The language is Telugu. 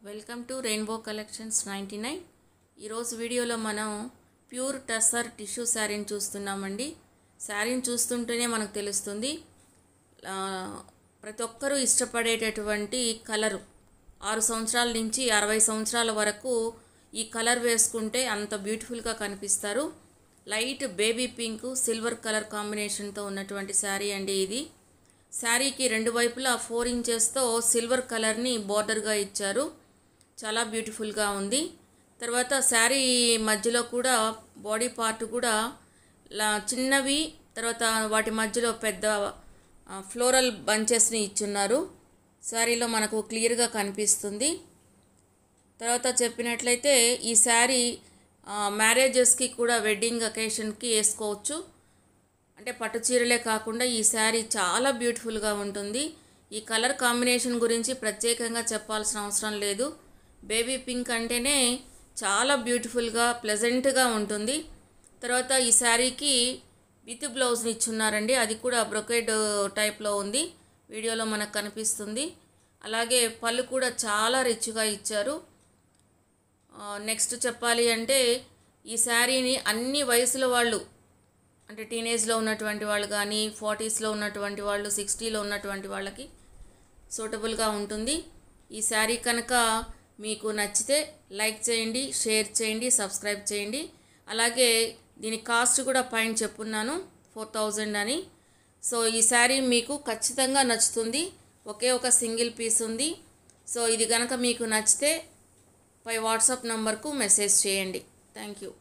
Welcome to rainbow collections 99. ఈరోజు వీడియోలో మనం ప్యూర్ టస్సర్ టిష్యూ శారీని చూస్తున్నామండి. శారీని చూస్తుంటేనే మనకు తెలుస్తుంది ప్రతి ఒక్కరూ ఇష్టపడేటటువంటి కలరు. 6 సంవత్సరాల నుంచి 60 సంవత్సరాల వరకు ఈ కలర్ వేసుకుంటే అంత బ్యూటిఫుల్గా కనిపిస్తారు. Light baby pink silver colour కాంబినేషన్తో ఉన్నటువంటి శారీ అండి ఇది. శారీకి రెండు వైపులా 4 ఇంచెస్తో సిల్వర్ కలర్ని బోర్డర్గా ఇచ్చారు. చాలా బ్యూటిఫుల్గా ఉంది. తర్వాత శారీ మధ్యలో కూడా బాడీ పార్ట్ కూడా చిన్నవి, తర్వాత వాటి మధ్యలో పెద్ద ఫ్లోరల్ బంచెస్ని ఇచ్చున్నారు. శారీలో మనకు క్లియర్గా కనిపిస్తుంది. తర్వాత చెప్పినట్లయితే ఈ శారీ మ్యారేజెస్కి కూడా వెడ్డింగ్ అకేషన్కి వేసుకోవచ్చు. అంటే పట్టు చీరలే కాకుండా ఈ శారీ చాలా బ్యూటిఫుల్గా ఉంటుంది. ఈ కలర్ కాంబినేషన్ గురించి ప్రత్యేకంగా చెప్పాల్సిన అవసరం లేదు. బేబీ పింక్ అంటేనే చాలా బ్యూటిఫుల్గా ప్లెజెంట్గా ఉంటుంది. తర్వాత ఈ శారీకి విత్ బ్లౌజ్ని ఇచ్చున్నారండి. అది కూడా బ్రొకేడ్ టైప్లో ఉంది, వీడియోలో మనకు కనిపిస్తుంది. అలాగే పళ్ళు కూడా చాలా రిచ్గా ఇచ్చారు. నెక్స్ట్ చెప్పాలి అంటే ఈ శారీని అన్ని వయసుల వాళ్ళు, అంటే టీనేజ్లో ఉన్నటువంటి వాళ్ళు కానీ, 40స్లో ఉన్నటువంటి వాళ్ళు, 60లో ఉన్నటువంటి వాళ్ళకి సూటబుల్గా ఉంటుంది. ఈ శారీ కనుక మీకు నచ్చితే లైక్ చేయండి, షేర్ చేయండి, సబ్స్క్రైబ్ చేయండి. అలాగే దీని కాస్ట్ కూడా పైన చెప్పున్నాను 4000 అని. సో ఈ శారీ మీకు ఖచ్చితంగా నచ్చుతుంది. ఒకే ఒక సింగిల్ పీస్ ఉంది. సో ఇది కనుక మీకు నచ్చితే పై వాట్సాప్ నంబర్కు మెసేజ్ చేయండి. Thank you.